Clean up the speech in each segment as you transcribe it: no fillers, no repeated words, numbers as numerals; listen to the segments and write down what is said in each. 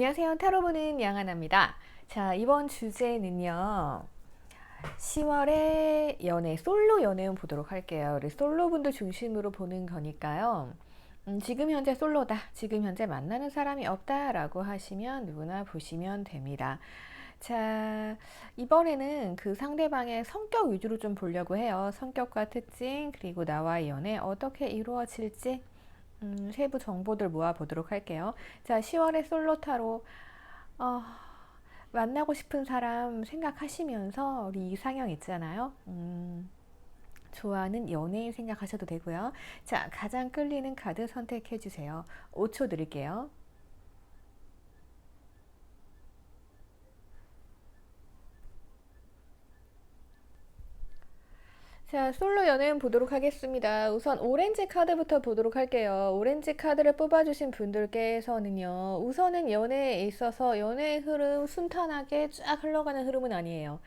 안녕하세요. 타로 보는 양하나입니다. 자, 이번 주제는요. 10월의 연애, 솔로 연애운 보도록 할게요. 우리 솔로분들 중심으로 보는 거니까요. 지금 현재 솔로다. 지금 현재 만나는 사람이 없다. 라고 하시면 누구나 보시면 됩니다. 자, 이번에는 그 상대방의 성격 위주로 좀 보려고 해요. 성격과 특징, 그리고 나와의 연애 어떻게 이루어질지 세부 정보들 모아보도록 할게요. 자, 10월의 솔로 타로 어, 만나고 싶은 사람 생각하시면서 우리 이상형 있잖아요. 좋아하는 연예인 생각하셔도 되고요. 자, 가장 끌리는 카드 선택해 주세요. 5초 드릴게요. 자, 솔로 연애운 보도록 하겠습니다. 우선 오렌지 카드부터 보도록 할게요. 오렌지 카드를 뽑아주신 분들께서는요, 우선은 연애에 있어서 연애의 흐름 순탄하게 쫙 흘러가는 흐름은 아니에요.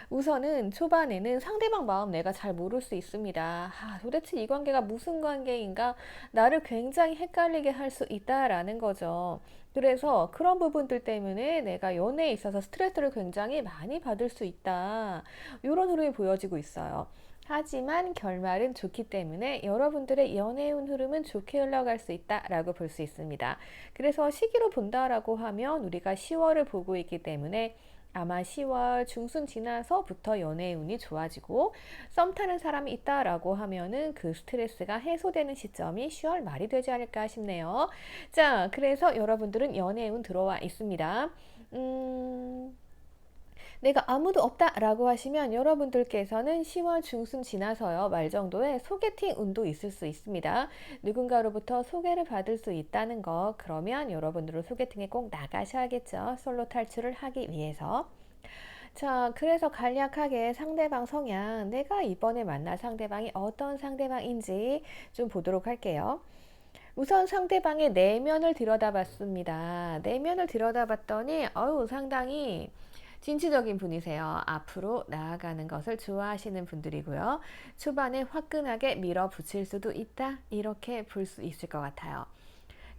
우선은 초반에는 상대방 마음 내가 잘 모를 수 있습니다. 도대체 이 관계가 무슨 관계인가? 나를 굉장히 헷갈리게 할 수 있다라는 거죠. 그래서 그런 부분들 때문에 내가 연애에 있어서 스트레스를 굉장히 많이 받을 수 있다. 이런 흐름이 보여지고 있어요. 하지만 결말은 좋기 때문에 여러분들의 연애운 흐름은 좋게 흘러갈 수 있다라고 볼 수 있습니다. 그래서 시기로 본다라고 하면 우리가 10월을 보고 있기 때문에 아마 10월 중순 지나서부터 연애의 운이 좋아지고 썸 타는 사람이 있다라고 하면은 그 스트레스가 해소되는 시점이 10월 말이 되지 않을까 싶네요. 자, 그래서 여러분들은 연애의 운 들어와 있습니다. 내가 아무도 없다라고 하시면 여러분들께서는 10월 중순 지나서요 말 정도에 소개팅 운도 있을 수 있습니다. 누군가로부터 소개를 받을 수 있다는 거, 그러면 여러분들은 소개팅에 꼭 나가셔야겠죠. 솔로 탈출을 하기 위해서. 자, 그래서 간략하게 상대방 성향, 내가 이번에 만날 상대방이 어떤 상대방인지 좀 보도록 할게요. 우선 상대방의 내면을 들여다봤습니다. 내면을 들여다봤더니 상당히 진취적인 분이세요. 앞으로 나아가는 것을 좋아하시는 분들이고요. 초반에 화끈하게 밀어붙일 수도 있다. 이렇게 볼 수 있을 것 같아요.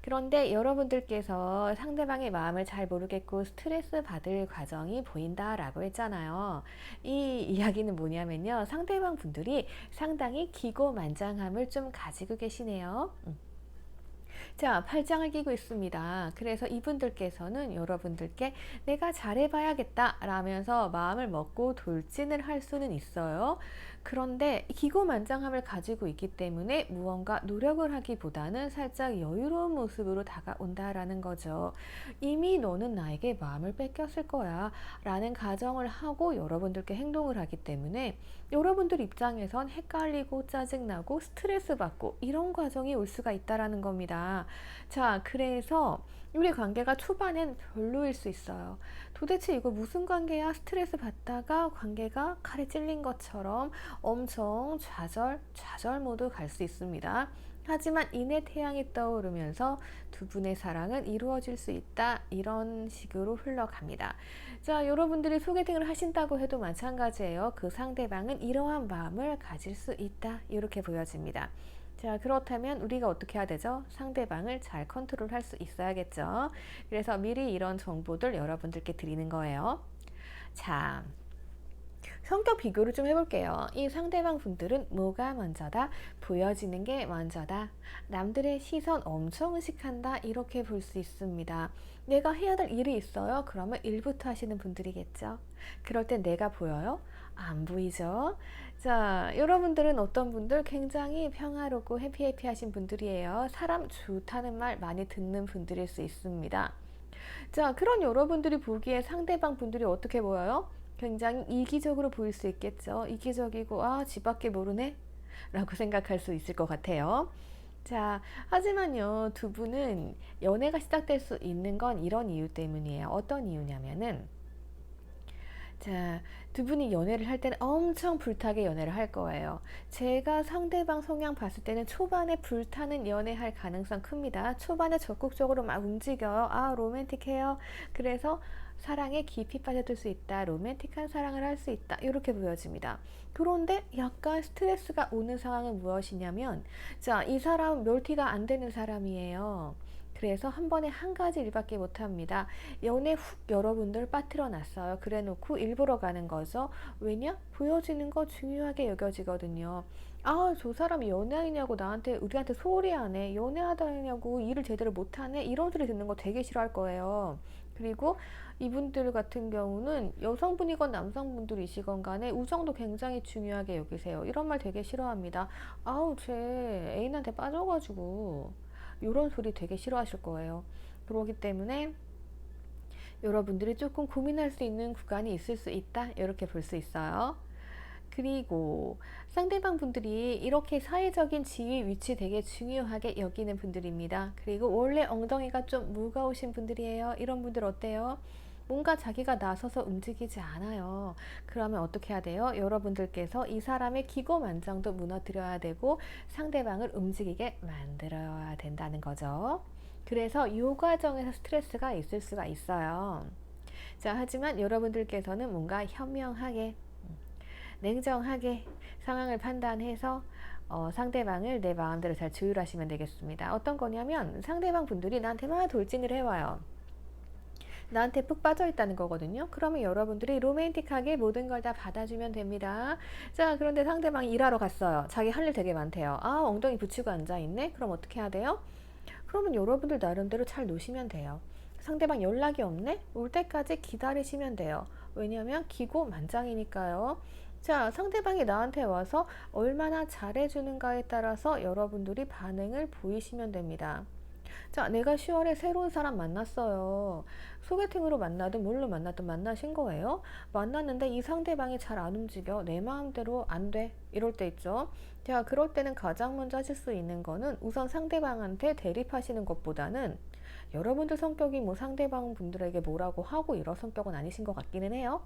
그런데 여러분들께서 상대방의 마음을 잘 모르겠고 스트레스 받을 과정이 보인다라고 했잖아요. 이 이야기는 뭐냐면요. 상대방 분들이 상당히 기고만장함을 좀 가지고 계시네요. 자, 팔짱을 끼고 있습니다. 그래서 이분들께서는 여러분들께 내가 잘해봐야겠다 라면서 마음을 먹고 돌진을 할 수는 있어요. 그런데 기고만장함을 가지고 있기 때문에 무언가 노력을 하기보다는 살짝 여유로운 모습으로 다가온다라는 거죠. 이미 너는 나에게 마음을 뺏겼을 거야 라는 가정을 하고 여러분들께 행동을 하기 때문에 여러분들 입장에선 헷갈리고 짜증나고 스트레스 받고 이런 과정이 올 수가 있다라는 겁니다. 자, 그래서 우리 관계가 초반엔 별로일 수 있어요. 도대체 이거 무슨 관계야? 스트레스 받다가 관계가 칼에 찔린 것처럼 엄청 좌절 모드 갈 수 있습니다. 하지만 이내 태양이 떠오르면서 두 분의 사랑은 이루어질 수 있다. 이런 식으로 흘러갑니다. 자, 여러분들이 소개팅을 하신다고 해도 마찬가지예요. 그 상대방은 이러한 마음을 가질 수 있다. 이렇게 보여집니다. 자, 그렇다면 우리가 어떻게 해야 되죠? 상대방을 잘 컨트롤할 수 있어야겠죠. 그래서 미리 이런 정보들 여러분들께 드리는 거예요. 자, 성격 비교를 좀 해볼게요. 이 상대방 분들은 뭐가 먼저다? 보여지는 게 먼저다. 남들의 시선 엄청 의식한다. 이렇게 볼 수 있습니다. 내가 해야 될 일이 있어요. 그러면 일부터 하시는 분들이겠죠. 그럴 땐 내가 보여요? 안 보이죠? 자, 여러분들은 어떤 분들 굉장히 평화롭고 해피해피 하신 분들이에요. 사람 좋다는 말 많이 듣는 분들일 수 있습니다. 자, 그런 여러분들이 보기에 상대방 분들이 어떻게 보여요? 굉장히 이기적으로 보일 수 있겠죠. 이기적이고, 지 밖에 모르네? 라고 생각할 수 있을 것 같아요. 자, 하지만요, 두 분은 연애가 시작될 수 있는 건 이런 이유 때문이에요. 어떤 이유냐면은, 자, 두 분이 연애를 할 때는 엄청 불타게 연애를 할 거예요. 제가 상대방 성향 봤을 때는 초반에 불타는 연애할 가능성 큽니다. 초반에 적극적으로 막 움직여요. 로맨틱해요. 그래서 사랑에 깊이 빠져들 수 있다. 로맨틱한 사랑을 할 수 있다. 이렇게 보여집니다. 그런데 약간 스트레스가 오는 상황은 무엇이냐면, 자, 이 사람은 멸티가 안 되는 사람이에요. 그래서 한 번에 한 가지 일밖에 못합니다. 연애 훅 여러분들 빠뜨려 놨어요. 그래 놓고 일부러 가는 거죠. 왜냐? 보여지는 거 중요하게 여겨지거든요. 아, 저 사람이 연애하냐고 나한테, 우리한테 소홀히하네. 연애하다냐고 일을 제대로 못하네. 이런 소리 듣는 거 되게 싫어할 거예요. 그리고 이분들 같은 경우는 여성분이건 남성분들이시건 간에 우정도 굉장히 중요하게 여기세요. 이런 말 되게 싫어합니다. 아우, 쟤 애인한테 빠져가지고. 이런 소리 되게 싫어하실 거예요. 그렇기 때문에 여러분들이 조금 고민할 수 있는 구간이 있을 수 있다. 이렇게 볼 수 있어요. 그리고 상대방 분들이 이렇게 사회적인 지위, 위치 되게 중요하게 여기는 분들입니다. 그리고 원래 엉덩이가 좀 무거우신 분들이에요. 이런 분들 어때요? 뭔가 자기가 나서서 움직이지 않아요. 그러면 어떻게 해야 돼요? 여러분들께서 이 사람의 기고만장도 무너뜨려야 되고 상대방을 움직이게 만들어야 된다는 거죠. 그래서 이 과정에서 스트레스가 있을 수가 있어요. 자, 하지만 여러분들께서는 뭔가 현명하게, 냉정하게 상황을 판단해서 상대방을 내 마음대로 잘 조율하시면 되겠습니다. 어떤 거냐면 상대방 분들이 나한테 막 돌진을 해와요. 나한테 푹 빠져 있다는 거거든요. 그러면 여러분들이 로맨틱하게 모든 걸 다 받아주면 됩니다. 자, 그런데 상대방이 일하러 갔어요. 자기 할 일 되게 많대요. 아, 엉덩이 붙이고 앉아있네? 그럼 어떻게 해야 돼요? 그러면 여러분들 나름대로 잘 노시면 돼요. 상대방 연락이 없네? 올 때까지 기다리시면 돼요. 왜냐하면 기고만장이니까요. 자, 상대방이 나한테 와서 얼마나 잘해주는가에 따라서 여러분들이 반응을 보이시면 됩니다. 자, 내가 10월에 새로운 사람 만났어요. 소개팅으로 만나든 뭘로 만나든 만나신 거예요. 만났는데 이 상대방이 잘 안 움직여. 내 마음대로 안 돼. 이럴 때 있죠. 자, 그럴 때는 가장 먼저 하실 수 있는 거는 우선 상대방한테 대립하시는 것보다는 여러분들 성격이 뭐 상대방 분들에게 뭐라고 하고 이런 성격은 아니신 것 같기는 해요.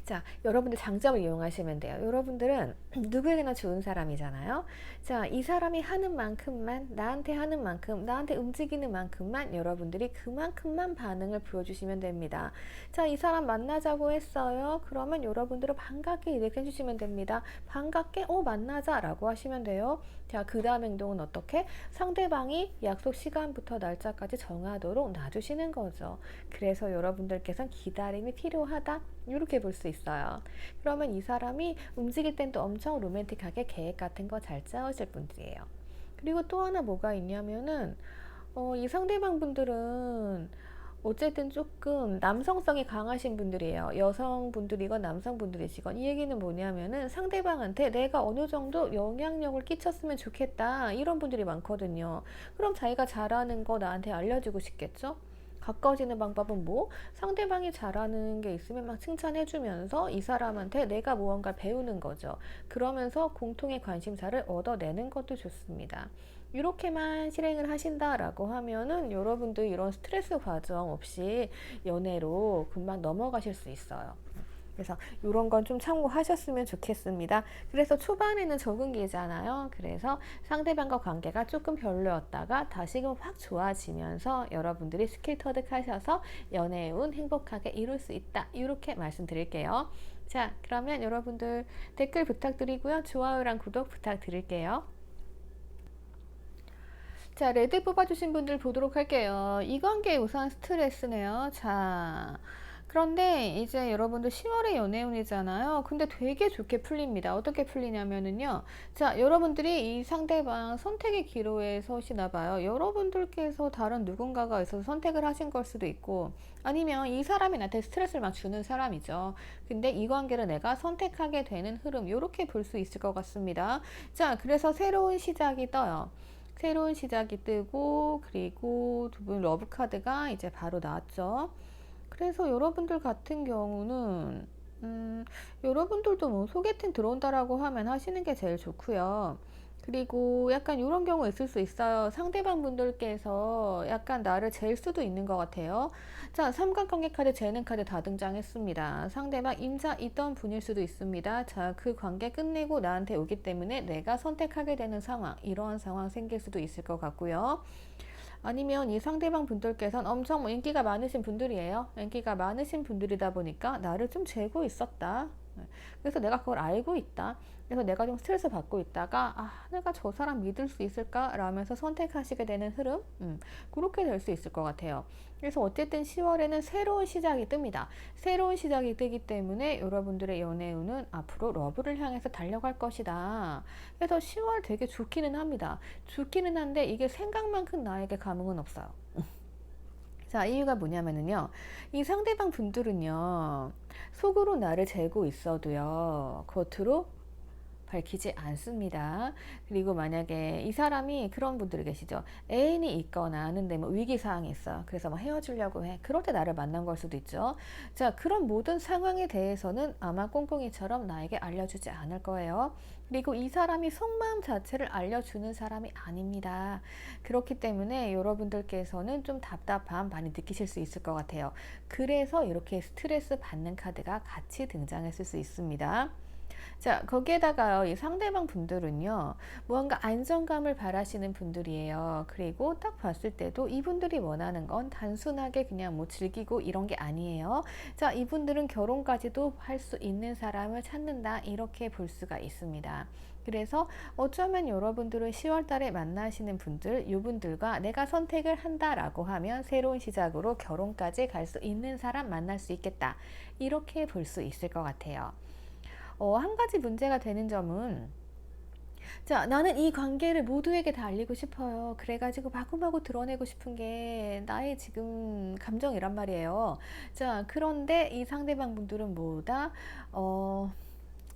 자, 여러분들 장점을 이용하시면 돼요. 여러분들은 누구에게나 좋은 사람이잖아요. 자, 이 사람이 하는 만큼만, 나한테 하는 만큼, 나한테 움직이는 만큼만 여러분들이 그만큼만 반응을 보여주시면 됩니다. 자, 이 사람 만나자고 했어요. 그러면 여러분들은 반갑게 이렇게 해주시면 됩니다. 반갑게 만나자 라고 하시면 돼요. 자, 그 다음 행동은 어떻게? 상대방이 약속 시간부터 날짜까지 정하도록 놔주시는 거죠. 그래서 여러분들께서는 기다림이 필요하다. 이렇게 볼 수 있어요. 그러면 이 사람이 움직일 땐 또 엄청 로맨틱하게 계획 같은 거 잘 짜으실 분들이에요. 그리고 또 하나 뭐가 있냐면은 이 상대방 분들은 어쨌든 조금 남성성이 강하신 분들이에요. 여성분들이건 남성분들이시건. 이 얘기는 뭐냐면은 상대방한테 내가 어느 정도 영향력을 끼쳤으면 좋겠다. 이런 분들이 많거든요. 그럼 자기가 잘하는 거 나한테 알려주고 싶겠죠? 가까워지는 방법은 뭐? 상대방이 잘하는 게 있으면 막 칭찬해주면서 이 사람한테 내가 무언가를 배우는 거죠. 그러면서 공통의 관심사를 얻어내는 것도 좋습니다. 이렇게만 실행을 하신다라고 하면은 여러분들 이런 스트레스 과정 없이 연애로 금방 넘어가실 수 있어요. 그래서 이런 건 좀 참고하셨으면 좋겠습니다. 그래서 초반에는 적응기잖아요. 그래서 상대방과 관계가 조금 별로였다가 다시금 확 좋아지면서 여러분들이 스킬 터득하셔서 연애의 운 행복하게 이룰 수 있다. 이렇게 말씀드릴게요. 자, 그러면 여러분들 댓글 부탁드리고요. 좋아요랑 구독 부탁드릴게요. 자, 레드 뽑아주신 분들 보도록 할게요. 이 관계 우선 스트레스네요. 자, 그런데 이제 여러분들 10월의 연애운이잖아요. 근데 되게 좋게 풀립니다. 어떻게 풀리냐면은요. 자, 여러분들이 이 상대방 선택의 기로에 서시나 봐요. 여러분들께서 다른 누군가가 있어서 선택을 하신 걸 수도 있고, 아니면 이 사람이 나한테 스트레스를 막 주는 사람이죠. 근데 이 관계를 내가 선택하게 되는 흐름, 이렇게 볼 수 있을 것 같습니다. 자, 그래서 새로운 시작이 떠요. 새로운 시작이 뜨고, 그리고 두 분 러브 카드가 이제 바로 나왔죠. 그래서 여러분들 같은 경우는 여러분들도 뭐 소개팅 들어온다라고 하면 하시는 게 제일 좋고요. 그리고 약간 이런 경우 있을 수 있어요. 상대방 분들께서 약간 나를 잴 수도 있는 것 같아요. 자, 삼각관계 카드, 재능 카드 다 등장했습니다. 상대방 임자 있던 분일 수도 있습니다. 자, 그 관계 끝내고 나한테 오기 때문에 내가 선택하게 되는 상황, 이러한 상황 생길 수도 있을 것 같고요. 아니면 이 상대방 분들께서는 엄청 인기가 많으신 분들이에요. 인기가 많으신 분들이다 보니까 나를 좀 재고 있었다. 그래서 내가 그걸 알고 있다. 그래서 내가 좀 스트레스 받고 있다가 내가 저 사람 믿을 수 있을까? 라면서 선택하시게 되는 흐름? 그렇게 될 수 있을 것 같아요. 그래서 어쨌든 10월에는 새로운 시작이 뜹니다. 새로운 시작이 뜨기 때문에 여러분들의 연애운은 앞으로 러브를 향해서 달려갈 것이다. 그래서 10월 되게 좋기는 합니다. 좋기는 한데 이게 생각만큼 나에게 감흥은 없어요. 자, 이유가 뭐냐면은요, 이 상대방 분들은요, 속으로 나를 재고 있어도요, 겉으로 밝히지 않습니다. 그리고 만약에 이 사람이 그런 분들이 계시죠. 애인이 있거나 하는데 뭐 위기사항이 있어. 그래서 뭐 헤어지려고 해. 그럴 때 나를 만난 걸 수도 있죠. 자, 그런 모든 상황에 대해서는 아마 꽁꽁이처럼 나에게 알려주지 않을 거예요. 그리고 이 사람이 속마음 자체를 알려주는 사람이 아닙니다. 그렇기 때문에 여러분들께서는 좀 답답함 많이 느끼실 수 있을 것 같아요. 그래서 이렇게 스트레스 받는 카드가 같이 등장했을 수 있습니다. 자, 거기에다가요, 이 상대방 분들은요, 무언가 안정감을 바라시는 분들이에요. 그리고 딱 봤을 때도 이분들이 원하는 건 단순하게 그냥 뭐 즐기고 이런 게 아니에요. 자, 이분들은 결혼까지도 할 수 있는 사람을 찾는다. 이렇게 볼 수가 있습니다. 그래서 어쩌면 여러분들은 10월 달에 만나시는 분들, 이분들과 내가 선택을 한다라고 하면 새로운 시작으로 결혼까지 갈 수 있는 사람 만날 수 있겠다. 이렇게 볼 수 있을 것 같아요. 한 가지 문제가 되는 점은, 자, 나는 이 관계를 모두에게 다 알리고 싶어요. 그래가지고 마구마구 드러내고 싶은 게 나의 지금 감정이란 말이에요. 자, 그런데 이 상대방 분들은 뭐다?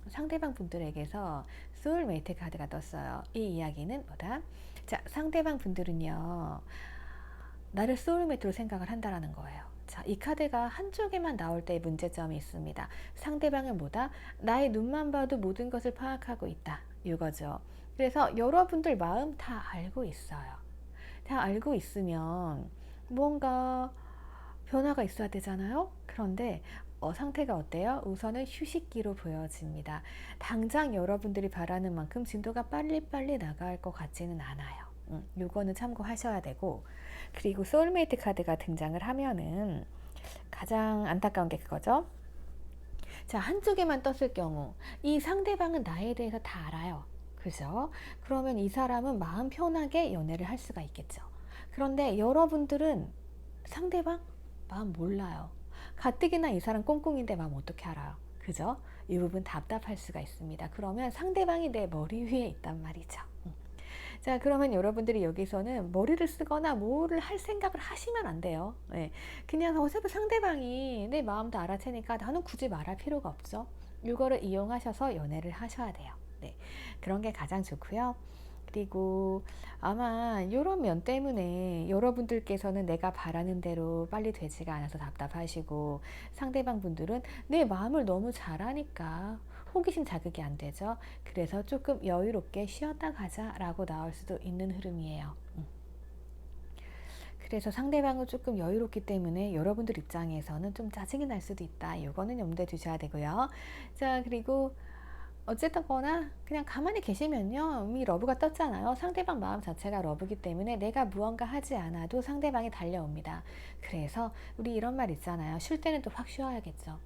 상대방 분들에게서 소울메이트 카드가 떴어요. 이 이야기는 뭐다? 자, 상대방 분들은요, 나를 소울메이트로 생각을 한다라는 거예요. 자, 이 카드가 한쪽에만 나올 때의 문제점이 있습니다. 상대방은 뭐다? 나의 눈만 봐도 모든 것을 파악하고 있다. 이거죠. 그래서 여러분들 마음 다 알고 있어요. 다 알고 있으면 뭔가 변화가 있어야 되잖아요. 그런데 상태가 어때요? 우선은 휴식기로 보여집니다. 당장 여러분들이 바라는 만큼 진도가 빨리빨리 나갈 것 같지는 않아요. 요거는 참고하셔야 되고, 그리고 소울메이트 카드가 등장을 하면은 가장 안타까운 게 그거죠. 자, 한쪽에만 떴을 경우 이 상대방은 나에 대해서 다 알아요. 그죠? 그러면 이 사람은 마음 편하게 연애를 할 수가 있겠죠. 그런데 여러분들은 상대방 마음 몰라요. 가뜩이나 이 사람 꽁꽁인데 마음 어떻게 알아요? 그죠? 이 부분 답답할 수가 있습니다. 그러면 상대방이 내 머리 위에 있단 말이죠. 자, 그러면 여러분들이 여기서는 머리를 쓰거나 뭐를 할 생각을 하시면 안 돼요. 네. 그냥 어차피 상대방이 내 마음도 알아채니까 나는 굳이 말할 필요가 없죠. 이거를 이용하셔서 연애를 하셔야 돼요. 네. 그런 게 가장 좋고요. 그리고 아마 이런 면 때문에 여러분들께서는 내가 바라는 대로 빨리 되지가 않아서 답답하시고, 상대방 분들은 내 마음을 너무 잘하니까 호기심 자극이 안 되죠. 그래서 조금 여유롭게 쉬었다 가자라고 나올 수도 있는 흐름이에요. 그래서 상대방은 조금 여유롭기 때문에 여러분들 입장에서는 좀 짜증이 날 수도 있다. 이거는 염두에 두셔야 되고요. 자, 그리고 어쨌든 거나 그냥 가만히 계시면요, 이미 러브가 떴잖아요. 상대방 마음 자체가 러브기 때문에 내가 무언가 하지 않아도 상대방이 달려옵니다. 그래서 우리 이런 말 있잖아요. 쉴 때는 또 확 쉬어야겠죠.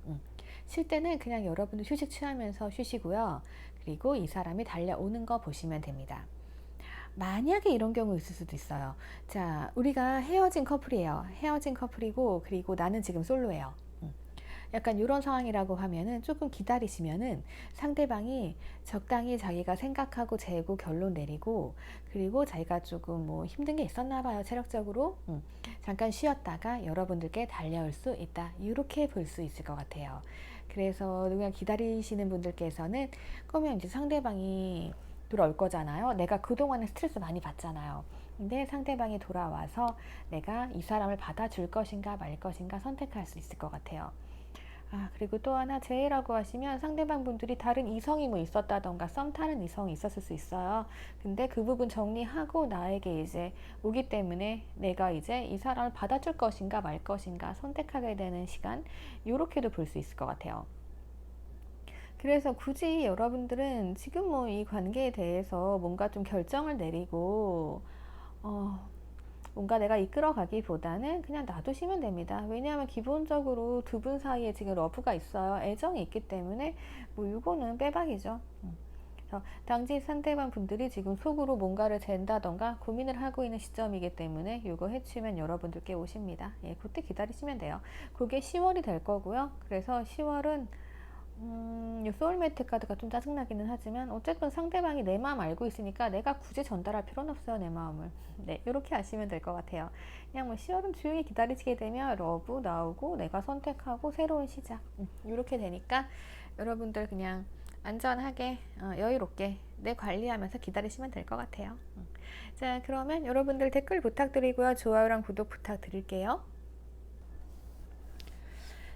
쉴 때는 그냥 여러분도 휴식 취하면서 쉬시고요. 그리고 이 사람이 달려오는 거 보시면 됩니다. 만약에 이런 경우 있을 수도 있어요. 자, 우리가 헤어진 커플이에요. 헤어진 커플이고, 그리고 나는 지금 솔로예요. 약간 이런 상황이라고 하면은 조금 기다리시면은 상대방이 적당히 자기가 생각하고 재고 결론 내리고, 그리고 자기가 조금 뭐 힘든 게 있었나 봐요, 체력적으로. 잠깐 쉬었다가 여러분들께 달려올 수 있다. 이렇게 볼 수 있을 것 같아요. 그래서 누가 기다리시는 분들께서는 그러면 이제 상대방이 돌아올 거잖아요. 내가 그동안에 스트레스 많이 받잖아요. 근데 상대방이 돌아와서 내가 이 사람을 받아줄 것인가 말 것인가 선택할 수 있을 것 같아요. 그리고 또 하나 재해라고 하시면 상대방 분들이 다른 이성이 뭐 있었다던가 썸 타는 이성이 있었을 수 있어요. 근데 그 부분 정리하고 나에게 이제 오기 때문에 내가 이제 이 사람을 받아줄 것인가 말 것인가 선택하게 되는 시간, 요렇게도 볼 수 있을 것 같아요. 그래서 굳이 여러분들은 지금 뭐 이 관계에 대해서 뭔가 좀 결정을 내리고 어, 뭔가 내가 이끌어가기보다는 그냥 놔두시면 됩니다. 왜냐하면 기본적으로 두 분 사이에 지금 러브가 있어요. 애정이 있기 때문에 뭐 이거는 빼박이죠. 그래서 당시 상대방 분들이 지금 속으로 뭔가를 잰다던가 고민을 하고 있는 시점이기 때문에 이거 해치우면 여러분들께 오십니다. 예, 그때 기다리시면 돼요. 그게 10월이 될 거고요. 그래서 10월은 소울메이트 카드가 좀 짜증나기는 하지만 어쨌든 상대방이 내 마음 알고 있으니까 내가 굳이 전달할 필요는 없어요, 내 마음을. 네, 이렇게 아시면 될 것 같아요. 그냥 뭐 10월은 조용히 기다리시게 되면 러브 나오고 내가 선택하고 새로운 시작 이렇게 되니까 여러분들 그냥 안전하게 여유롭게 내 관리하면서 기다리시면 될 것 같아요. 자, 그러면 여러분들 댓글 부탁드리고요. 좋아요랑 구독 부탁드릴게요.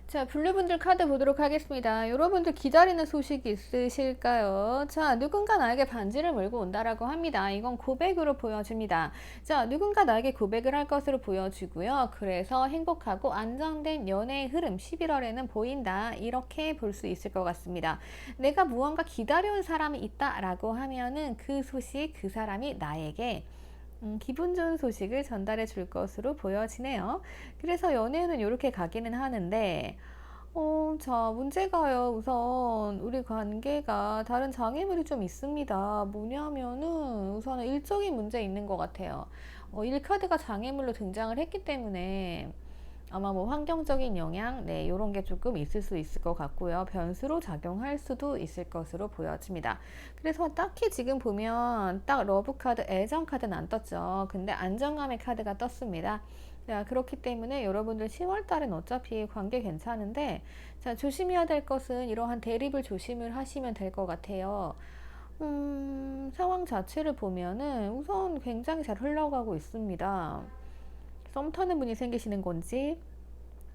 자, 블루분들 카드 보도록 하겠습니다. 여러분들 기다리는 소식이 있으실까요? 자, 누군가 나에게 반지를 물고 온다라고 합니다. 이건 고백으로 보여집니다. 자, 누군가 나에게 고백을 할 것으로 보여지고요. 그래서 행복하고 안정된 연애의 흐름 11월에는 보인다. 이렇게 볼 수 있을 것 같습니다. 내가 무언가 기다려온 사람이 있다라고 하면은 그 소식, 그 사람이 나에게 기분 좋은 소식을 전달해 줄 것으로 보여지네요. 그래서 연애는 이렇게 가기는 하는데, 자, 문제가요. 우선 우리 관계가 다른 장애물이 좀 있습니다. 뭐냐면은 우선은 일적인 문제 있는 것 같아요. 1카드가 장애물로 등장을 했기 때문에 아마 뭐 환경적인 영향, 네, 이런 게 조금 있을 수 있을 것 같고요. 변수로 작용할 수도 있을 것으로 보여집니다. 그래서 딱히 지금 보면 딱 러브 카드, 애정 카드는 안 떴죠. 근데 안정감의 카드가 떴습니다. 자, 그렇기 때문에 여러분들 10월 달은 어차피 관계 괜찮은데, 자, 조심해야 될 것은 이러한 대립을 조심을 하시면 될 것 같아요. 상황 자체를 보면은 우선 굉장히 잘 흘러가고 있습니다. 썸 타는 분이 생기시는 건지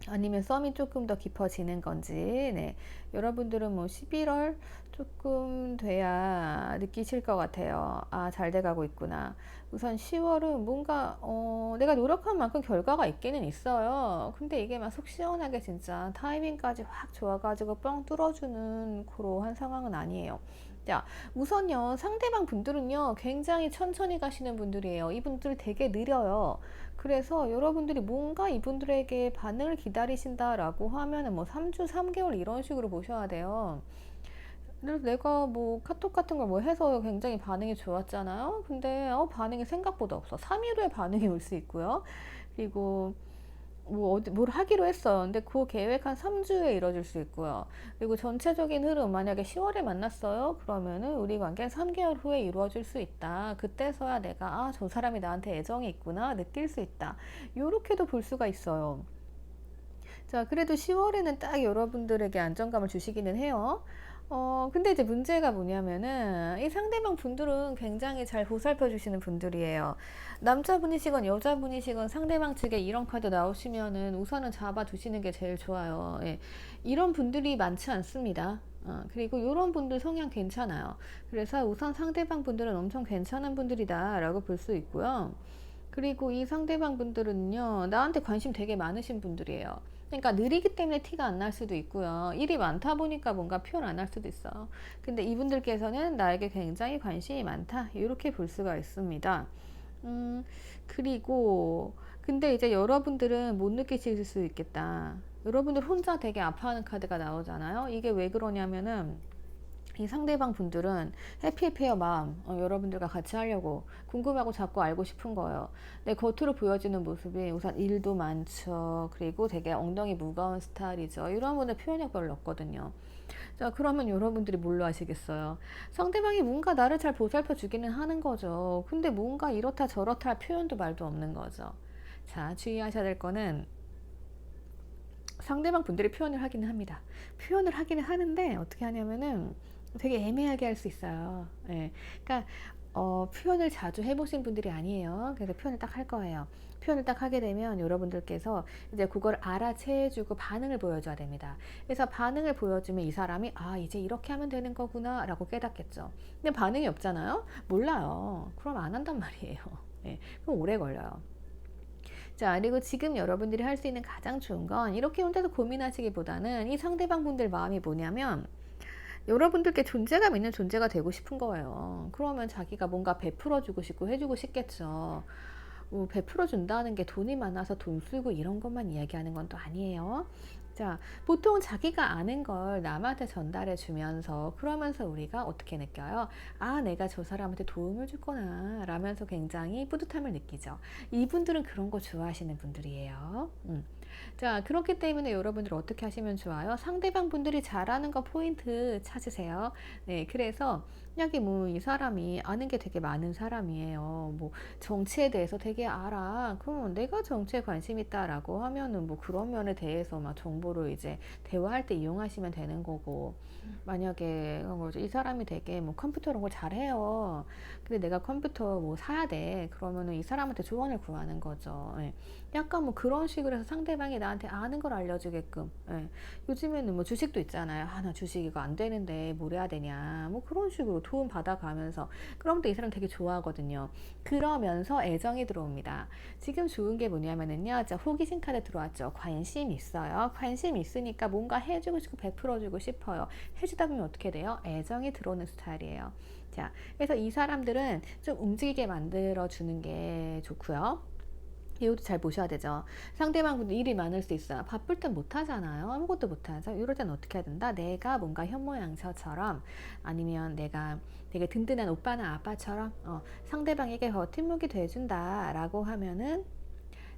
아니면 썸이 조금 더 깊어지는 건지, 네, 여러분들은 뭐 11월 조금 돼야 느끼실 것 같아요. 아, 잘 돼가고 있구나. 우선 10월은 뭔가 내가 노력한 만큼 결과가 있기는 있어요. 근데 이게 막 속 시원하게 진짜 타이밍까지 확 좋아가지고 뻥 뚫어주는 그러한 상황은 아니에요. 자, 우선요, 상대방 분들은요 굉장히 천천히 가시는 분들이에요. 이분들 되게 느려요. 그래서 여러분들이 뭔가 이분들에게 반응을 기다리신다라고 하면은 뭐 3주, 3개월 이런 식으로 보셔야 돼요. 그래서 내가 뭐 카톡 같은 걸 뭐 해서 굉장히 반응이 좋았잖아요. 근데 반응이 생각보다 없어. 3일 후에 반응이 올 수 있고요. 그리고 뭐 뭘 하기로 했어요. 근데 그 계획 한 3주에 이뤄질 수 있고요. 그리고 전체적인 흐름 만약에 10월에 만났어요. 그러면은 우리 관계는 3개월 후에 이루어질 수 있다. 그때서야 내가 저 사람이 나한테 애정이 있구나 느낄 수 있다. 요렇게도 볼 수가 있어요. 자, 그래도 10월에는 딱 여러분들에게 안정감을 주시기는 해요. 근데 이제 문제가 뭐냐면은, 이 상대방 분들은 굉장히 잘 보살펴 주시는 분들이에요. 남자분이시건 여자분이시건 상대방 측에 이런 카드 나오시면은 우선은 잡아 두시는 게 제일 좋아요. 예. 이런 분들이 많지 않습니다. 그리고 이런 분들 성향 괜찮아요. 그래서 우선 상대방 분들은 엄청 괜찮은 분들이다 라고 볼 수 있고요. 그리고 이 상대방 분들은요, 나한테 관심 되게 많으신 분들이에요. 그러니까 느리기 때문에 티가 안 날 수도 있고요. 일이 많다 보니까 뭔가 표현 안 할 수도 있어요. 근데 이분들께서는 나에게 굉장히 관심이 많다. 이렇게 볼 수가 있습니다. 그리고, 근데 이제 여러분들은 못 느끼실 수 있겠다. 여러분들 혼자 되게 아파하는 카드가 나오잖아요. 이게 왜 그러냐면은, 이 상대방 분들은 해피해피해요 마음 여러분들과 같이 하려고 궁금하고 자꾸 알고 싶은 거예요. 내 겉으로 보여지는 모습이 우선 일도 많죠. 그리고 되게 엉덩이 무거운 스타일이죠. 이런 분들 표현력 별로 없거든요. 자, 그러면 여러분들이 뭘로 아시겠어요? 상대방이 뭔가 나를 잘 보살펴 주기는 하는 거죠. 근데 뭔가 이렇다 저렇다 할 표현도 말도 없는 거죠. 자, 주의하셔야 될 거는 상대방 분들이 표현을 하기는 합니다. 표현을 하기는 하는데 어떻게 하냐면은 되게 애매하게 할 수 있어요. 예. 그러니까 표현을 자주 해보신 분들이 아니에요. 그래서 표현을 딱 할 거예요. 표현을 딱 하게 되면 여러분들께서 이제 그걸 알아채주고 반응을 보여줘야 됩니다. 그래서 반응을 보여주면 이 사람이 이제 이렇게 하면 되는 거구나 라고 깨닫겠죠. 근데 반응이 없잖아요. 몰라요. 그럼 안 한단 말이에요. 예. 그럼 오래 걸려요. 자, 그리고 지금 여러분들이 할 수 있는 가장 좋은 건 이렇게 혼자서 고민하시기보다는 이 상대방 분들 마음이 뭐냐면 여러분들께 존재감 있는 존재가 되고 싶은 거예요. 그러면 자기가 뭔가 베풀어 주고 싶고 해주고 싶겠죠. 뭐 베풀어 준다는 게 돈이 많아서 돈 쓰고 이런 것만 이야기하는 건 또 아니에요. 자, 보통 자기가 아는 걸 남한테 전달해 주면서 그러면서 우리가 어떻게 느껴요? 아, 내가 저 사람한테 도움을 줬구나 라면서 굉장히 뿌듯함을 느끼죠. 이분들은 그런 거 좋아하시는 분들이에요. 자, 그렇기 때문에 여러분들 어떻게 하시면 좋아요? 상대방 분들이 잘하는 거 포인트 찾으세요. 네, 그래서 여기 뭐 이 사람이 아는 게 되게 많은 사람이에요. 뭐 정치에 대해서 되게 알아. 그러면 내가 정치에 관심 있다라고 하면은 뭐 그런 면에 대해서 막 정보를 이제 대화할 때 이용하시면 되는 거고. 만약에 그런 거죠. 이 사람이 되게 뭐 컴퓨터 이런 걸 잘해요. 근데 내가 컴퓨터 뭐 사야 돼. 그러면은 이 사람한테 조언을 구하는 거죠. 예. 약간 뭐 그런 식으로 해서 상대방이 나한테 아는 걸 알려주게끔. 예. 요즘에는 뭐 주식도 있잖아요. 아, 나 주식 이거 안 되는데 뭘 해야 되냐. 뭐 그런 식으로 도움 받아가면서. 그럼 또 이 사람 되게 좋아하거든요. 그러면서 애정이 들어옵니다. 지금 좋은 게 뭐냐면은요. 자, 호기심 카드 들어왔죠. 관심 있어요. 관심 있으니까 뭔가 해주고 싶고 베풀어주고 싶어요. 해주다 보면 어떻게 돼요? 애정이 들어오는 스타일이에요. 자, 그래서 이 사람들은 좀 움직이게 만들어 주는 게 좋고요. 이것도 잘 보셔야 되죠. 상대방 분들 일이 많을 수 있어요. 바쁠 땐 못 하잖아요. 아무것도 못 하죠. 이럴 땐 어떻게 해야 된다? 내가 뭔가 현모양처처럼 아니면 내가 되게 든든한 오빠나 아빠처럼 상대방에게 버팀목이 돼준다 라고 하면은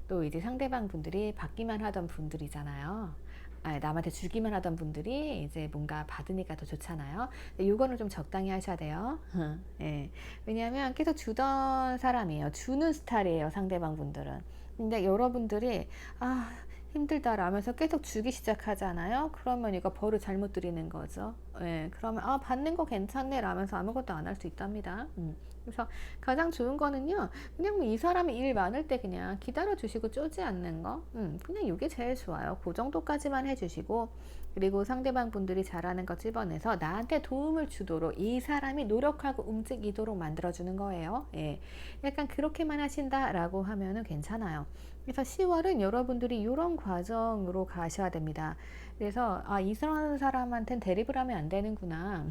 또 이제 상대방 분들이 받기만 하던 분들이잖아요. 아, 남한테 주기만 하던 분들이 이제 뭔가 받으니까 더 좋잖아요. 이거는 좀 적당히 하셔야 돼요. 예. 왜냐하면 계속 주던 사람이에요. 주는 스타일이에요, 상대방 분들은. 근데 여러분들이 아, 힘들다라면서 계속 주기 시작하잖아요. 그러면 이거 벌을 잘못 드리는 거죠. 예. 그러면 아, 받는 거 괜찮네 라면서 아무것도 안 할 수 있답니다. 그래서 가장 좋은 거는요, 그냥 뭐 이 사람이 일 많을 때 그냥 기다려 주시고 쪼지 않는 거, 그냥 이게 제일 좋아요. 그 정도까지만 해주시고, 그리고 상대방 분들이 잘하는 거 집어내서 나한테 도움을 주도록 이 사람이 노력하고 움직이도록 만들어주는 거예요. 예. 약간 그렇게만 하신다라고 하면은 괜찮아요. 그래서 10월은 여러분들이 이런 과정으로 가셔야 됩니다. 그래서 아, 이런 사람한테는 대립을 하면 안 되는구나.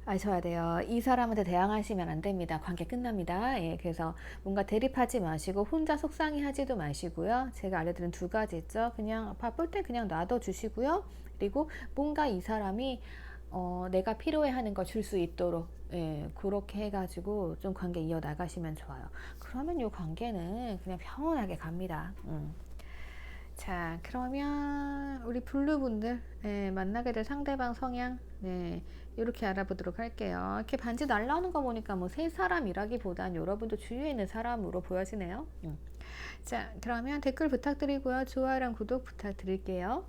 아셔야 돼요. 이 사람한테 대항하시면 안 됩니다. 관계 끝납니다. 예, 그래서 뭔가 대립하지 마시고 혼자 속상해 하지도 마시고요. 제가 알려드린 두 가지 있죠. 그냥 바쁠 때 그냥 놔둬 주시고요. 그리고 뭔가 이 사람이 내가 필요해 하는 걸 줄 수 있도록 그렇게 해가지고 좀 관계 이어 나가시면 좋아요. 그러면 이 관계는 그냥 평온하게 갑니다. 자, 그러면 우리 블루분들 만나게 될 상대방 성향 이렇게 알아보도록 할게요. 이렇게 반지 날라오는 거 보니까 뭐 세 사람이라기보단 여러분도 주위에 있는 사람으로 보여지네요. 자, 그러면 댓글 부탁드리고요. 좋아요랑 구독 부탁드릴게요.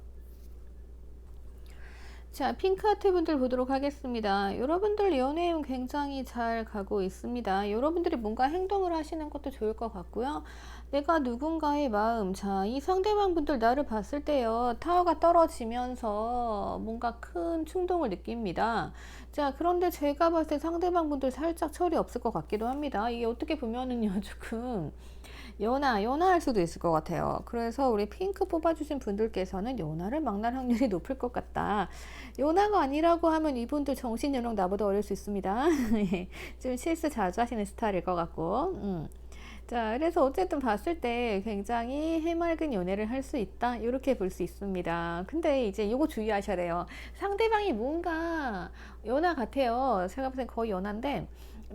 자, 핑크하트 분들 보도록 하겠습니다. 여러분들 연애운 굉장히 잘 가고 있습니다. 여러분들이 뭔가 행동을 하시는 것도 좋을 것 같고요. 내가 누군가의 마음, 자, 이 상대방 분들 나를 봤을 때요, 타워가 떨어지면서 뭔가 큰 충동을 느낍니다. 자, 그런데 제가 봤을 때 상대방 분들 살짝 철이 없을 것 같기도 합니다. 이게 어떻게 보면은요, 조금. 연하할 수도 있을 것 같아요. 그래서 우리 핑크 뽑아주신 분들께서는 연하를 망날 확률이 높을 것 같다. 연하가 아니라고 하면 이분들 정신연령 나보다 어릴 수 있습니다. 좀 실수 자주 하시는 스타일일 것 같고. 자, 그래서 어쨌든 봤을 때 굉장히 해맑은 연애를 할 수 있다. 이렇게 볼 수 있습니다. 근데 이제 이거 주의하셔야 돼요. 상대방이 뭔가 연하 같아요. 제가 봤을 때 거의 연하인데,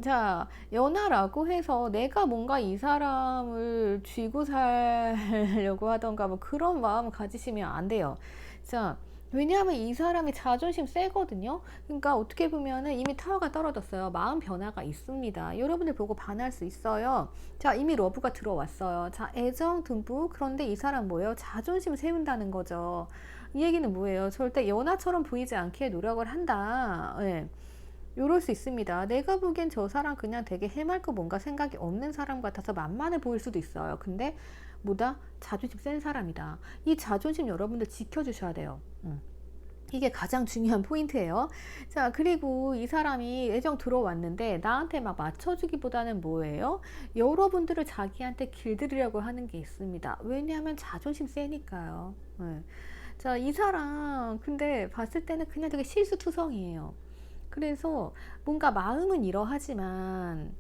자, 연하라고 해서 내가 뭔가 이 사람을 쥐고 살려고 하던가 뭐 그런 마음 가지시면 안 돼요. 자, 왜냐하면 이 사람이 자존심 세거든요. 그러니까 어떻게 보면은 이미 타워가 떨어졌어요. 마음 변화가 있습니다. 여러분들 보고 반할 수 있어요. 자, 이미 러브가 들어왔어요. 자, 애정 듬뿍. 그런데 이 사람 뭐예요? 자존심 세운다는 거죠. 이 얘기는 뭐예요? 절대 연하처럼 보이지 않게 노력을 한다. 예. 이럴 수 있습니다. 내가 보기엔 저 사람 그냥 되게 해맑고 뭔가 생각이 없는 사람 같아서 만만해 보일 수도 있어요. 근데 뭐다? 자존심 센 사람이다. 이 자존심 여러분들 지켜주셔야 돼요. 이게 가장 중요한 포인트예요. 자, 그리고 이 사람이 애정 들어왔는데 나한테 막 맞춰주기보다는 뭐예요? 여러분들을 자기한테 길들이려고 하는 게 있습니다. 왜냐하면 자존심 세니까요. 네. 자, 이 사람 근데 봤을 때는 그냥 되게 실수투성이에요. 그래서 뭔가 마음은 이러하지만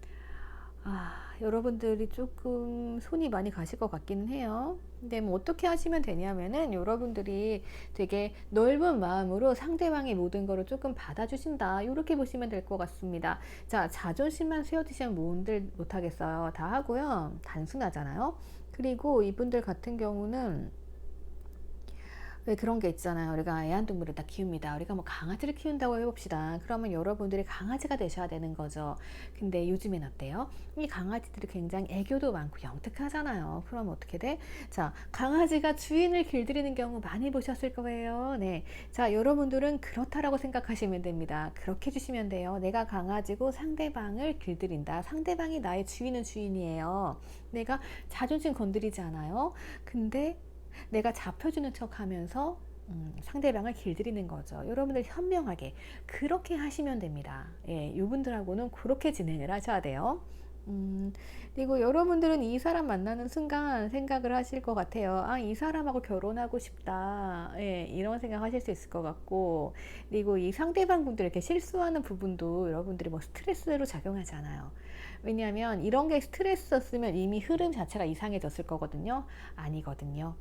여러분들이 조금 손이 많이 가실 것 같기는 해요. 근데 뭐 어떻게 하시면 되냐면은 여러분들이 되게 넓은 마음으로 상대방의 모든 거를 조금 받아주신다. 이렇게 보시면 될 것 같습니다. 자, 자존심만 세워두시면 뭔들 못하겠어요. 다 하고요. 단순하잖아요. 그리고 이분들 같은 경우는 왜 그런 게 있잖아요. 우리가 애완동물을 다 키웁니다. 우리가 뭐 강아지를 키운다고 해봅시다. 그러면 여러분들이 강아지가 되셔야 되는 거죠. 근데 요즘엔 어때요? 이 강아지들이 굉장히 애교도 많고 영특하잖아요. 그럼 어떻게 돼? 자, 강아지가 주인을 길들이는 경우 많이 보셨을 거예요. 네. 자, 여러분들은 그렇다라고 생각하시면 됩니다. 그렇게 해주시면 돼요. 내가 강아지고 상대방을 길들인다. 상대방이 나의 주인은 주인이에요. 내가 자존심 건드리지 않아요. 근데 내가 잡혀주는 척 하면서 상대방을 길들이는 거죠. 여러분들 현명하게 그렇게 하시면 됩니다. 예, 이분들하고는 그렇게 진행을 하셔야 돼요. 그리고 여러분들은 이 사람 만나는 순간 생각을 하실 것 같아요. 아, 이 사람하고 결혼하고 싶다. 예, 이런 생각 하실 수 있을 것 같고, 그리고 이 상대방 분들 이렇게 실수하는 부분도 여러분들이 뭐 스트레스로 작용하잖아요. 왜냐하면 이런 게 스트레스였으면 이미 흐름 자체가 이상해졌을 거거든요. 아니거든요.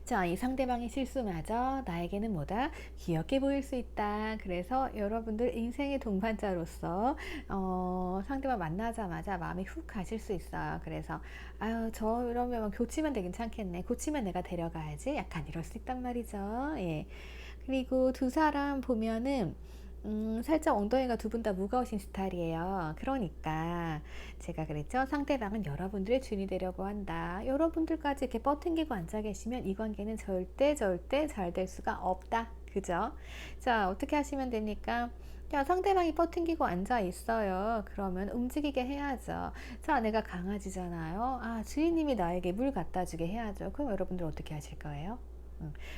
자, 이 상대방의 실수마저 나에게는 뭐다? 귀엽게 보일 수 있다. 그래서 여러분들 인생의 동반자로서 상대방 만나자마자 마음이 훅 가실 수 있어요. 그래서 아유, 저 이러면 고치면 되긴찮겠네. 고치면 내가 데려가야지. 약간 이럴 수 있단 말이죠. 예. 그리고 두 사람 보면은 살짝 엉덩이가 두 분 다 무거우신 스타일이에요. 그러니까 제가 그랬죠. 상대방은 여러분들의 주인이 되려고 한다. 여러분들까지 이렇게 뻗팅기고 앉아 계시면 이 관계는 절대 잘 될 수가 없다. 그죠? 자, 어떻게 하시면 됩니까? 야, 상대방이 뻗팅기고 앉아 있어요. 그러면 움직이게 해야죠. 자, 내가 강아지잖아요. 아, 주인님이 나에게 물 갖다 주게 해야죠. 그럼 여러분들 어떻게 하실 거예요?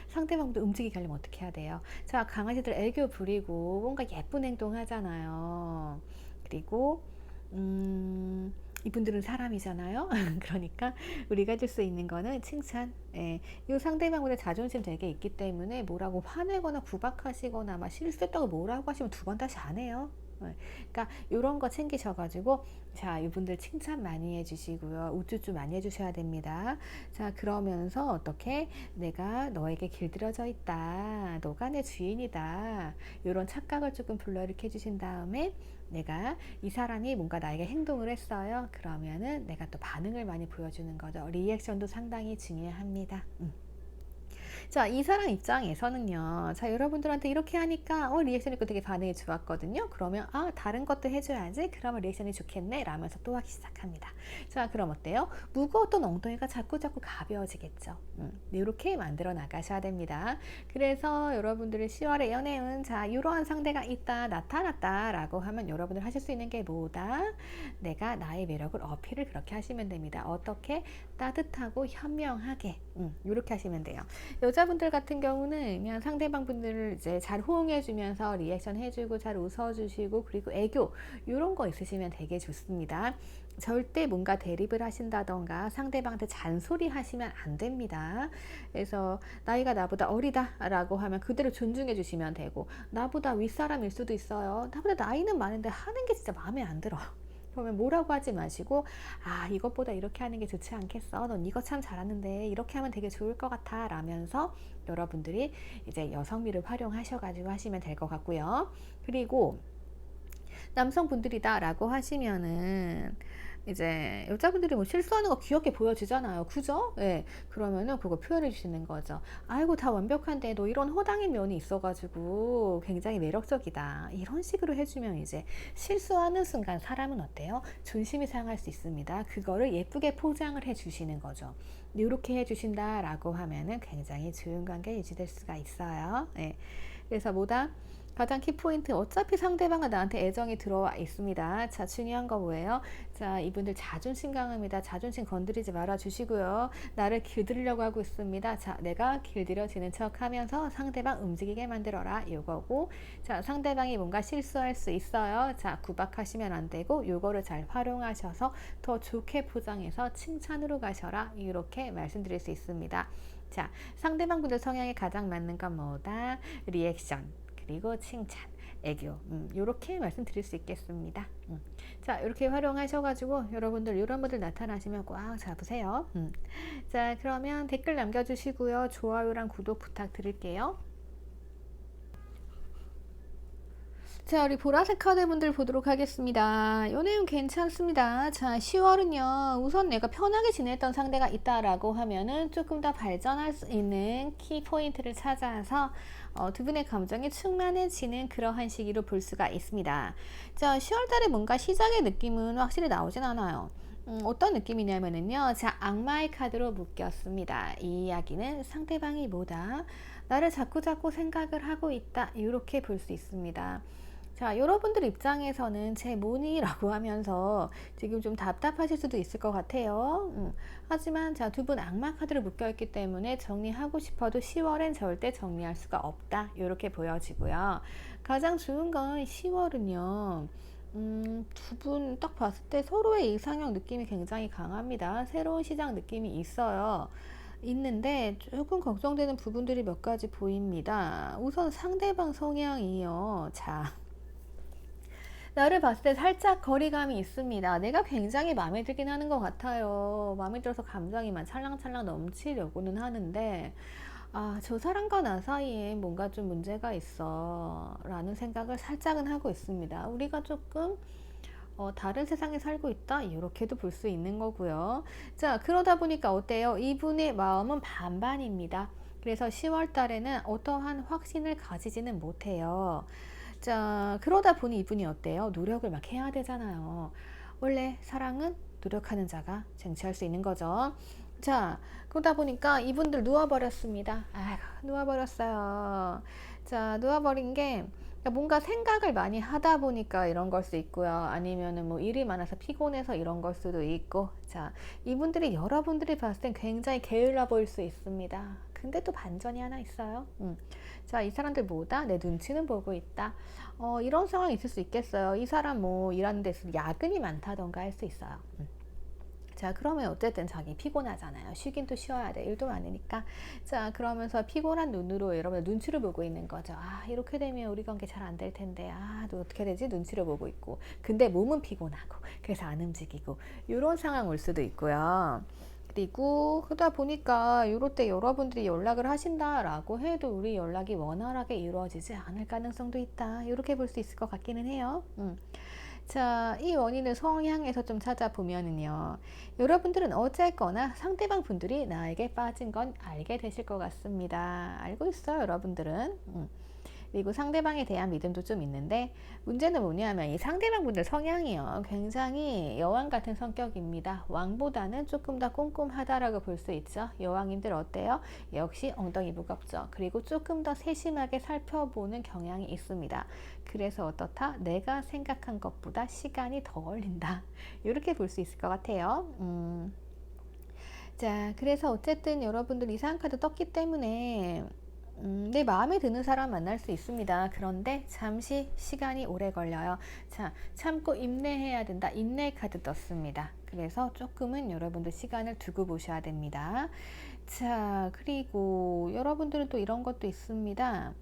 상대방도 움직이게 하려면 어떻게 해야 돼요? 자, 강아지들 애교 부리고 뭔가 예쁜 행동 하잖아요. 그리고 이분들은 사람이잖아요. 그러니까 우리가 해줄 수 있는 거는 칭찬. 예. 이 상대방보다 자존심 되게 있기 때문에 뭐라고 화내거나 구박하시거나 막 실수했다고 뭐라고 하시면 두 번 다시 안 해요. 그러니까 이런 거 챙기셔가지고 자, 이분들 칭찬 많이 해주시고요. 우쭈쭈 많이 해주셔야 됩니다. 자, 그러면서 어떻게 내가 너에게 길들여져 있다. 너가 내 주인이다. 이런 착각을 조금 불러일으켜 주신 다음에 내가 이 사람이 뭔가 나에게 행동을 했어요. 그러면은 내가 또 반응을 많이 보여주는 거죠. 리액션도 상당히 중요합니다. 자, 이 사람 입장에서는요. 자, 여러분들한테 이렇게 하니까 리액션 있고 되게 반응이 좋았거든요. 그러면 아, 다른 것도 해줘야지. 그러면 리액션이 좋겠네. 라면서 또 하기 시작합니다. 자, 그럼 어때요? 무거웠던 엉덩이가 자꾸 가벼워지겠죠. 이렇게 만들어 나가셔야 됩니다. 그래서 여러분들의 10월의 연애운 자, 이러한 상대가 있다, 나타났다 라고 하면 여러분들 하실 수 있는 게 뭐다? 내가 나의 매력을 어필을 그렇게 하시면 됩니다. 어떻게? 따뜻하고 현명하게 이렇게 하시면 돼요. 여자분들 같은 경우는 그냥 상대방 분들을 이제 잘 호응해주면서 리액션 해주고 잘 웃어주시고 그리고 애교 이런 거 있으시면 되게 좋습니다. 절대 뭔가 대립을 하신다던가 상대방한테 잔소리 하시면 안 됩니다. 그래서 나이가 나보다 어리다 라고 하면 그대로 존중해 주시면 되고 나보다 윗사람일 수도 있어요. 나보다 나이는 많은데 하는 게 진짜 마음에 안 들어. 그러면 뭐라고 하지 마시고 아, 이것보다 이렇게 하는 게 좋지 않겠어? 넌 이거 참 잘하는데 이렇게 하면 되게 좋을 것 같아 라면서 여러분들이 이제 여성미를 활용하셔가지고 하시면 될 것 같고요. 그리고 남성분들이다 라고 하시면은 이제 여자분들이 뭐 실수하는 거 귀엽게 보여주잖아요. 그죠? 예. 그러면은 그거 표현해 주시는 거죠. 아이고, 다 완벽한데 너 이런 허당의 면이 있어가지고 굉장히 매력적이다. 이런 식으로 해주면 이제 실수하는 순간 사람은 어때요? 존심이 상할 수 있습니다. 그거를 예쁘게 포장을 해 주시는 거죠. 이렇게 해 주신다라고 하면은 굉장히 좋은 관계 유지될 수가 있어요. 예. 그래서 뭐다? 가장 키포인트 어차피 상대방은 나한테 애정이 들어와 있습니다. 자, 중요한 거 뭐예요? 자, 이분들 자존심 강합니다. 자존심 건드리지 말아 주시고요. 나를 길들이려고 하고 있습니다. 자, 내가 길들여지는 척 하면서 상대방 움직이게 만들어라. 요거고. 자, 상대방이 뭔가 실수할 수 있어요. 자, 구박하시면 안 되고 요거를 잘 활용하셔서 더 좋게 포장해서 칭찬으로 가셔라. 이렇게 말씀드릴 수 있습니다. 자, 상대방 분들 성향에 가장 맞는 건 뭐다? 리액션. 그리고 칭찬. 애교. 요렇게 말씀드릴 수 있겠습니다. 자, 이렇게 활용하셔가지고 여러분들 이런 분들 나타나시면 꽉 잡으세요. 자, 그러면 댓글 남겨주시고요. 좋아요랑 구독 부탁드릴게요. 자, 우리 보라색 카드 분들 보도록 하겠습니다. 이 내용 괜찮습니다. 자, 10월은요, 우선 내가 편하게 지냈던 상대가 있다라고 하면은 조금 더 발전할 수 있는 키포인트를 찾아서 두 분의 감정이 충만해지는 그러한 시기로 볼 수가 있습니다. 자, 10월 달에 뭔가 시작의 느낌은 확실히 나오진 않아요. 어떤 느낌이냐면은요, 자, 악마의 카드로 묶였습니다. 이 이야기는 상대방이 뭐다? 나를 자꾸자꾸 생각을 하고 있다. 이렇게 볼 수 있습니다. 자, 여러분들 입장에서는 제 뭐니라고 하면서 지금 좀 답답하실 수도 있을 것 같아요. 하지만 자, 두 분 악마 카드를 묶여있기 때문에 정리하고 싶어도 10월엔 절대 정리할 수가 없다. 이렇게 보여지고요. 가장 좋은 건 10월은요. 두 분 딱 봤을 때 서로의 이상형 느낌이 굉장히 강합니다. 새로운 시장 느낌이 있어요. 있는데 조금 걱정되는 부분들이 몇 가지 보입니다. 우선 상대방 성향이요. 자, 나를 봤을 때 살짝 거리감이 있습니다. 내가 굉장히 마음에 들긴 하는 것 같아요. 마음에 들어서 감정이 막 찰랑찰랑 넘치려고는 하는데, 아, 저 사람과 나 사이에 뭔가 좀 문제가 있어 라는 생각을 살짝은 하고 있습니다. 우리가 조금 다른 세상에 살고 있다 이렇게도 볼 수 있는 거고요. 자, 그러다 보니까 어때요? 이분의 마음은 반반입니다. 그래서 10월 달에는 어떠한 확신을 가지지는 못해요. 자, 그러다 보니 이분이 어때요? 노력을 막 해야 되잖아요. 원래 사랑은 노력하는 자가 쟁취할 수 있는 거죠. 자, 그러다 보니까 이분들 누워버렸습니다. 아이고, 누워버렸어요. 자, 누워버린 게 뭔가 생각을 많이 하다 보니까 이런 걸 수 있고요. 아니면은 뭐 일이 많아서 피곤해서 이런 걸 수도 있고. 자, 이분들이 여러분들이 봤을 땐 굉장히 게을러 보일 수 있습니다. 근데 또 반전이 하나 있어요. 자, 이 사람들 뭐다? 내 눈치는 보고 있다. 이런 상황이 있을 수 있겠어요. 이 사람 뭐 일하는 데서 야근이 많다던가 할 수 있어요. 자, 그러면 어쨌든 자기 피곤하잖아요. 쉬긴 또 쉬어야 돼. 일도 많으니까. 자, 그러면서 피곤한 눈으로 여러분 눈치를 보고 있는 거죠. 아, 이렇게 되면 우리 관계 잘 안 될 텐데. 아, 또 어떻게 되지? 눈치를 보고 있고. 근데 몸은 피곤하고. 그래서 안 움직이고. 이런 상황 올 수도 있고요. 그리고 그러다 보니까 이럴 때 여러분들이 연락을 하신다라고 해도 우리 연락이 원활하게 이루어지지 않을 가능성도 있다. 이렇게 볼 수 있을 것 같기는 해요. 자, 이 원인을 성향에서 좀 찾아보면은요. 여러분들은 어쨌거나 상대방 분들이 나에게 빠진 건 알게 되실 것 같습니다. 알고 있어요, 여러분들은. 그리고 상대방에 대한 믿음도 좀 있는데 문제는 뭐냐면 이 상대방 분들 성향이요. 굉장히 여왕 같은 성격입니다. 왕보다는 조금 더 꼼꼼하다라고 볼 수 있죠. 여왕님들 어때요? 역시 엉덩이 무겁죠. 그리고 조금 더 세심하게 살펴보는 경향이 있습니다. 그래서 어떻다? 내가 생각한 것보다 시간이 더 걸린다. 이렇게 볼 수 있을 것 같아요. 자, 그래서 어쨌든 여러분들 이상한 카드 떴기 때문에 내 마음에 드는 사람 만날 수 있습니다. 그런데 잠시 시간이 오래 걸려요. 자, 참고 인내해야 된다. 인내 카드 떴습니다. 그래서 조금은 여러분들 시간을 두고 보셔야 됩니다. 자, 그리고 여러분들은 또 이런 것도 있습니다.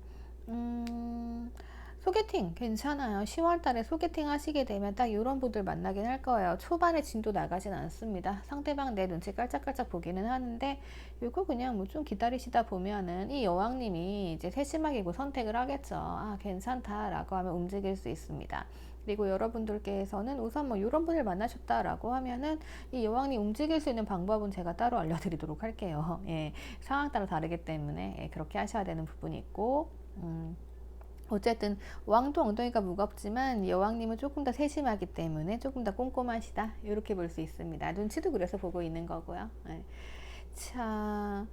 소개팅 괜찮아요. 10월 달에 소개팅 하시게 되면 딱 이런 분들 만나긴 할 거예요. 초반에 진도 나가진 않습니다. 상대방 내 눈치 깔짝깔짝 보기는 하는데 이거 그냥 뭐 좀 기다리시다 보면은 이 여왕님이 이제 세심하게 뭐 선택을 하겠죠. 아, 괜찮다라고 하면 움직일 수 있습니다. 그리고 여러분들께서는 우선 뭐 이런 분을 만나셨다라고 하면은 이 여왕님 움직일 수 있는 방법은 제가 따로 알려드리도록 할게요. 예, 상황 따라 다르기 때문에 예, 그렇게 하셔야 되는 부분이 있고. 어쨌든 왕도 엉덩이가 무겁지만 여왕님은 조금 더 세심하기 때문에 조금 더 꼼꼼하시다 이렇게 볼 수 있습니다. 눈치도 그래서 보고 있는 거고요. 네. 자,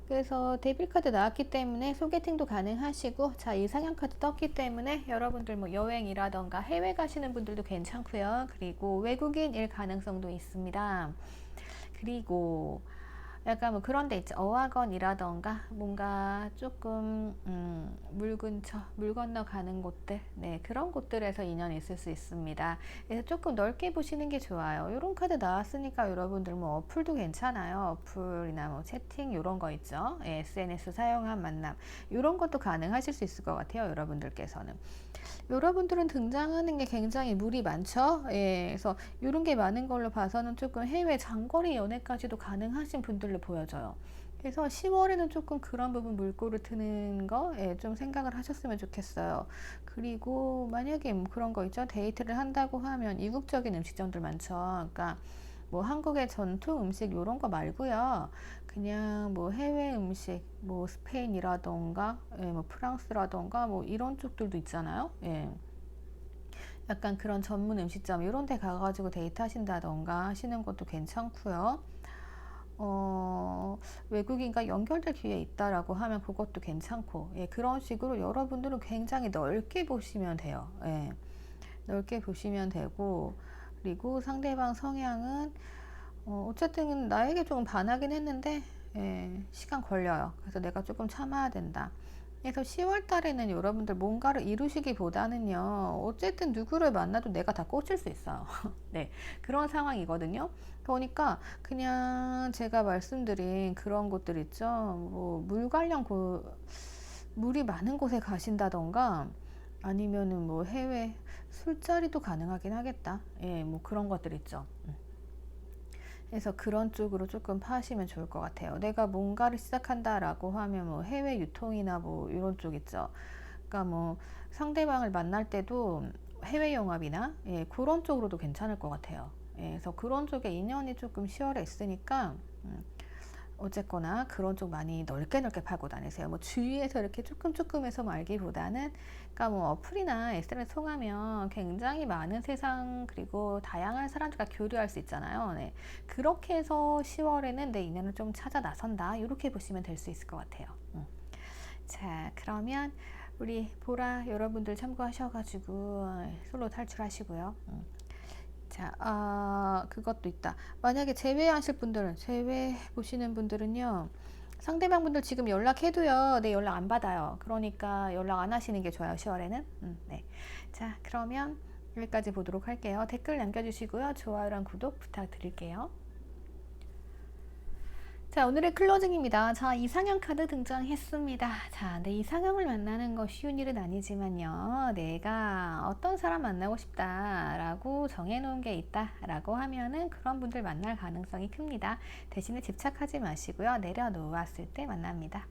그래서 데빌 카드 나왔기 때문에 소개팅도 가능하시고, 자, 이상형 카드 떴기 때문에 여러분들 뭐 여행이라던가 해외 가시는 분들도 괜찮고요. 그리고 외국인 일 가능성도 있습니다. 그리고 약간 뭐 그런 데 있죠. 어학원이라던가 뭔가 조금 물 근처, 물 건너 가는 곳들, 네, 그런 곳들에서 인연이 있을 수 있습니다. 그래서 조금 넓게 보시는 게 좋아요. 이런 카드 나왔으니까 여러분들 뭐 어플도 괜찮아요. 어플이나 뭐 채팅 이런 거 있죠. 예, SNS 사용한 만남 이런 것도 가능하실 수 있을 것 같아요. 여러분들께서는. 여러분들은 등장하는 게 굉장히 물이 많죠. 예, 그래서 이런 게 많은 걸로 봐서는 조금 해외 장거리 연애까지도 가능하신 분들로 보여져요. 그래서 10월에는 조금 그런 부분 물꼬를 트는 거, 예, 좀 생각을 하셨으면 좋겠어요. 그리고 만약에 뭐 그런 거 있죠. 데이트를 한다고 하면 이국적인 음식점들 많죠. 그러니까 뭐 한국의 전통 음식 이런 거 말고요. 그냥 뭐 해외 음식, 뭐 스페인이라던가, 예, 뭐 프랑스라던가, 뭐 이런 쪽들도 있잖아요. 예. 약간 그런 전문 음식점 이런 데 가가지고 데이트 하신다던가 하시는 것도 괜찮고요. 어, 외국인과 연결될 기회 있다라고 하면 그것도 괜찮고, 예, 그런 식으로 여러분들은 굉장히 넓게 보시면 돼요. 예, 넓게 보시면 되고, 그리고 상대방 성향은 어쨌든 나에게 조금 반하긴 했는데, 예, 시간 걸려요. 그래서 내가 조금 참아야 된다. 그래서 10월 달에는 여러분들 뭔가를 이루시기보다는요, 어쨌든 누구를 만나도 내가 다 꽂힐 수 있어요. 네, 그런 상황이거든요. 그러니까 그냥 제가 말씀드린 그런 곳들 있죠. 뭐 물 관련 물이 많은 곳에 가신다던가 아니면은 뭐 해외 술자리도 가능하긴 하겠다. 예, 뭐 그런 것들 있죠. 그래서 그런 쪽으로 조금 파시면 좋을 것 같아요. 내가 뭔가를 시작한다라고 하면 뭐 해외 유통이나 뭐 이런 쪽 있죠. 그러니까 뭐 상대방을 만날 때도 해외 영업이나, 예, 그런 쪽으로도 괜찮을 것 같아요. 예, 그래서 그런 쪽에 인연이 조금 10월에 있으니까 어쨌거나 그런 쪽 많이 넓게 넓게 파고 다니세요. 뭐 주위에서 이렇게 조금 해서 말기보다는, 그러니까 뭐 어플이나 SNS 통하면 굉장히 많은 세상 그리고 다양한 사람들과 교류할 수 있잖아요. 네. 그렇게 해서 10월에는 내 인연을 좀 찾아 나선다. 이렇게 보시면 될 수 있을 것 같아요. 자, 그러면 우리 보라 여러분들 참고하셔가지고 솔로 탈출하시고요. 자, 그것도 있다. 만약에 제외하실 분들은, 제외 보시는 분들은요, 상대방 분들 지금 연락해도요, 내 연락 안 받아요. 그러니까 연락 안 하시는 게 좋아요, 10월에는. 네. 자, 그러면 여기까지 보도록 할게요. 댓글 남겨주시고요. 좋아요랑 구독 부탁드릴게요. 자, 오늘의 클로징입니다. 자, 이상형 카드 등장했습니다. 자, 내 이상형을 만나는 거 쉬운 일은 아니지만요. 내가 어떤 사람 만나고 싶다라고 정해놓은 게 있다라고 하면은 그런 분들 만날 가능성이 큽니다. 대신에 집착하지 마시고요. 내려놓았을 때 만납니다.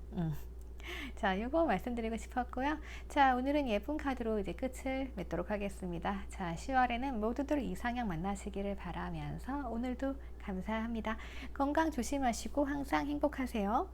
자, 이거 말씀드리고 싶었고요. 자, 오늘은 예쁜 카드로 이제 끝을 맺도록 하겠습니다. 자, 10월에는 모두들 이상형 만나시기를 바라면서 오늘도 감사합니다. 건강 조심하시고 항상 행복하세요.